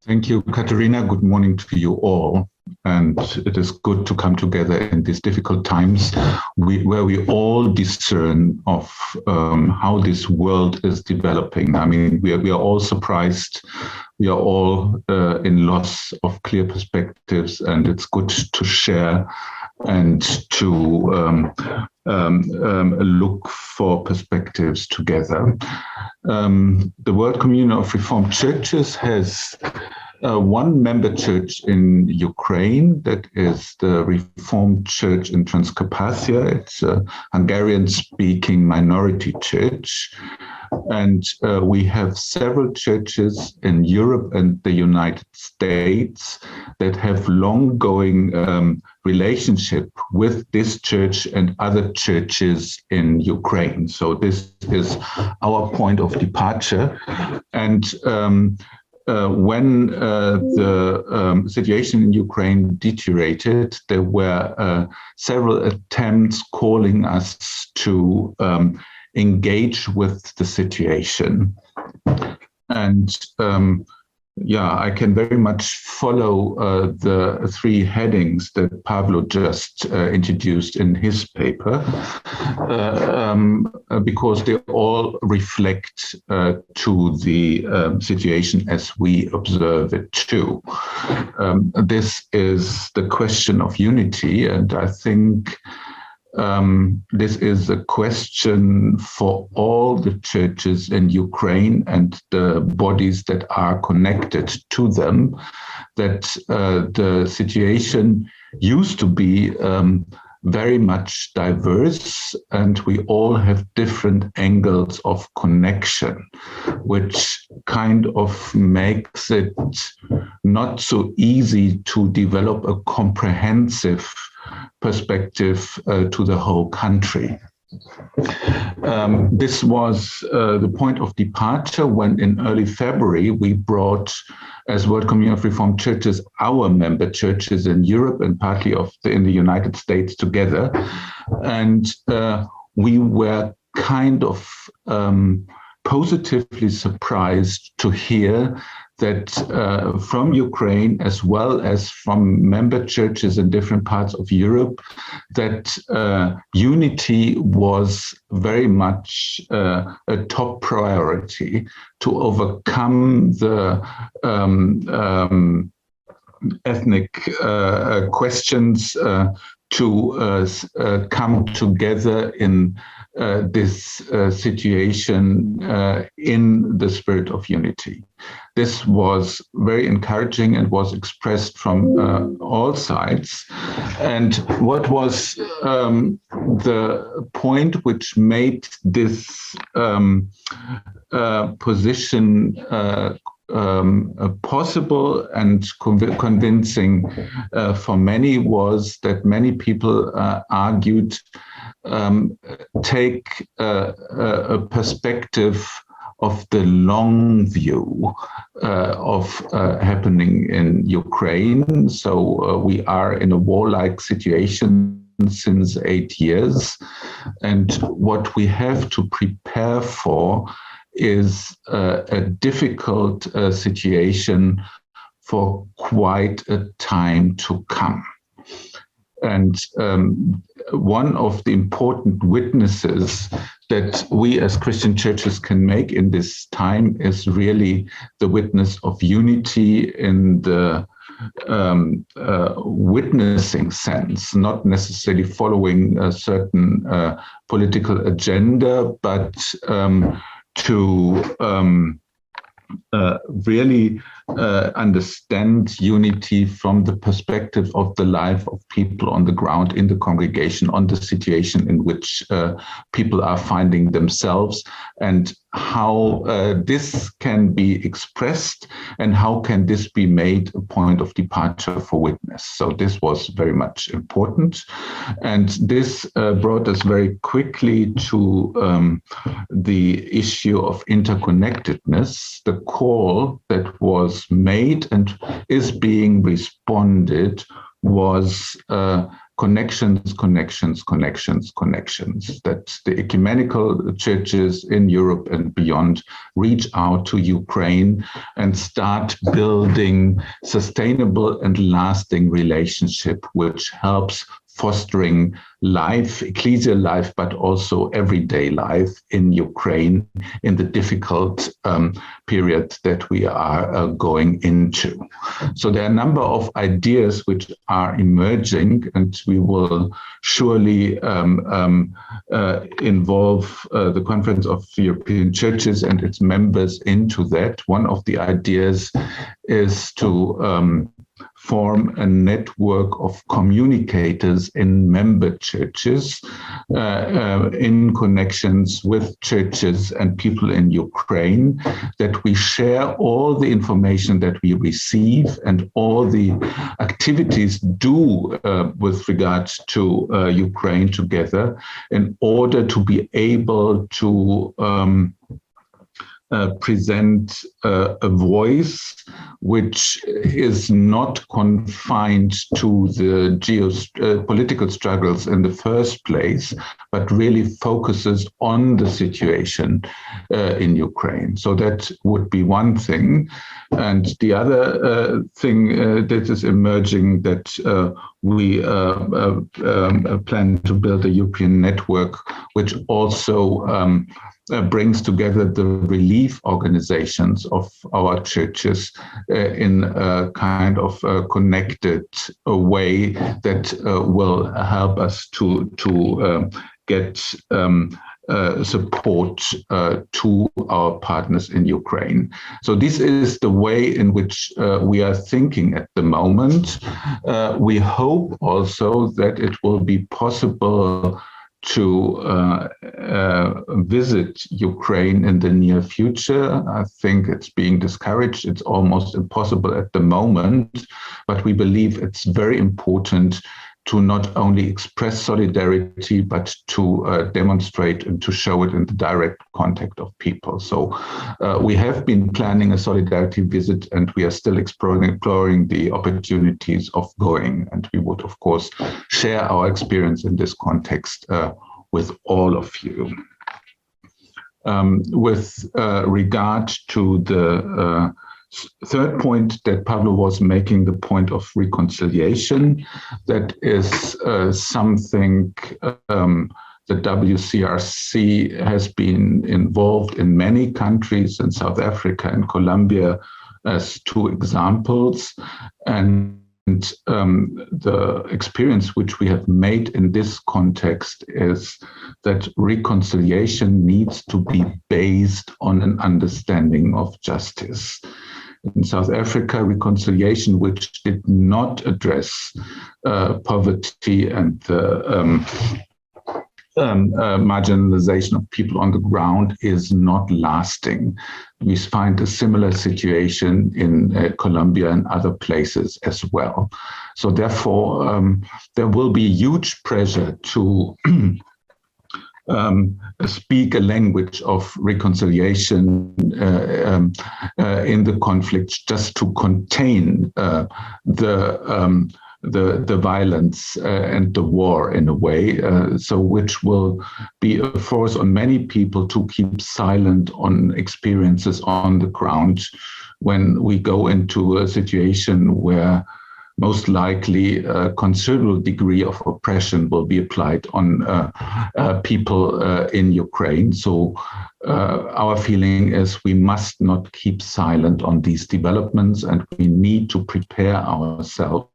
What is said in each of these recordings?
Thank you, Katharina. Good morning to you all. And it is good to come together in these difficult times where we all discern of how this world is developing. I mean, we are all surprised. We are all in loss of clear perspectives, and it's good to share and to look for perspectives together. The World Communion of Reformed Churches has one member church in Ukraine, that is the Reformed Church in Transcarpathia. It's a Hungarian-speaking minority church. And we have several churches in Europe and the United States that have long-going relationship with this church and other churches in Ukraine. So this is our point of departure. And when the situation in Ukraine deteriorated, there were several attempts calling us to engage with the situation. And I can very much follow the three headings that Pablo just introduced in his paper, because they all reflect to the situation as we observe it too. This is the question of unity, and I think this is a question for all the churches in Ukraine and the bodies that are connected to them, that the situation used to be very much diverse, and we all have different angles of connection, which kind of makes it not so easy to develop a comprehensive perspective to the whole country. This was the point of departure when in early February we brought, as World Communion of Reformed Churches, our member churches in Europe and partly in the United States together. And we were kind of positively surprised to hear that from Ukraine, as well as from member churches in different parts of Europe, that unity was very much a top priority to overcome the ethnic questions, to come together in this situation in the spirit of unity. This was very encouraging and was expressed from all sides. And what was the point which made this position possible and convincing for many was that many people argued take a perspective of the long view of happening in Ukraine. So we are in a warlike situation since 8 years. And what we have to prepare for is a difficult situation for quite a time to come. And one of the important witnesses that we as Christian churches can make in this time is really the witness of unity in the witnessing sense, not necessarily following a certain political agenda, but to really understand unity from the perspective of the life of people on the ground in the congregation, on the situation in which people are finding themselves, and how this can be expressed and how can this be made a point of departure for witness. So this was very much important. And this brought us very quickly to the issue of interconnectedness. The call that was made and is being responded was connections, connections, connections, connections, that the ecumenical churches in Europe and beyond reach out to Ukraine and start building sustainable and lasting relationship, which helps fostering life, ecclesial life, but also everyday life in Ukraine in the difficult period that we are going into. So there are a number of ideas which are emerging, and we will surely involve the Conference of European Churches and its members into that. One of the ideas is to form a network of communicators in member churches in connections with churches and people in Ukraine, that we share all the information that we receive and all the activities do with regards to Ukraine together in order to be able to present a voice which is not confined to the geopolitical struggles in the first place, but really focuses on the situation in Ukraine. So that would be one thing. And the other thing that is emerging, that we plan to build a European network which also brings together the relief organizations of our churches in a kind of connected way that will help us to get support to our partners in Ukraine. So this is the way in which we are thinking at the moment. We hope also that it will be possible to visit Ukraine in the near future. I think it's being discouraged. It's almost impossible at the moment, but we believe it's very important to not only express solidarity, but to demonstrate and to show it in the direct contact of people. So we have been planning a solidarity visit, and we are still exploring the opportunities of going. And we would, of course, share our experience in this context with all of you. With regard to the third point that Pablo was making, the point of reconciliation, that is something the WCRC has been involved in many countries, in South Africa and Colombia as two examples. And the experience which we have made in this context is that reconciliation needs to be based on an understanding of justice. In South Africa, reconciliation which did not address poverty and the marginalization of people on the ground is not lasting. We find a similar situation in Colombia and other places as well. So therefore, there will be huge pressure to speak a language of reconciliation in the conflict, just to contain the violence and the war in a way, so which will be a force on many people to keep silent on experiences on the ground when we go into a situation where most likely a considerable degree of oppression will be applied on people in Ukraine. So our feeling is we must not keep silent on these developments, and we need to prepare ourselves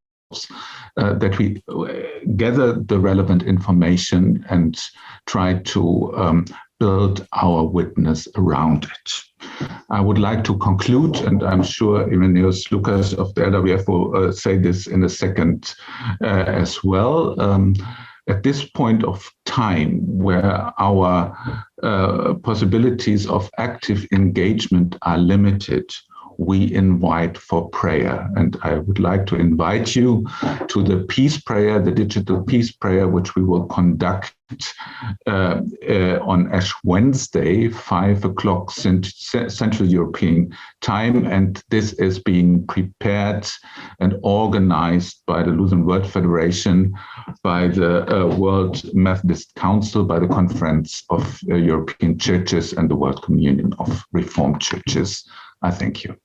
that we gather the relevant information and try to build our witness around it. I would like to conclude, and I'm sure Irenaeus Lucas of the LWF will say this in a second as well. At this point of time, where our possibilities of active engagement are limited, we invite for prayer. And I would like to invite you to the peace prayer, the digital peace prayer, which we will conduct on Ash Wednesday, 5 o'clock Central European time. And this is being prepared and organized by the Lutheran World Federation, by the World Methodist Council, by the Conference of European Churches, and the World Communion of Reformed Churches. I thank you.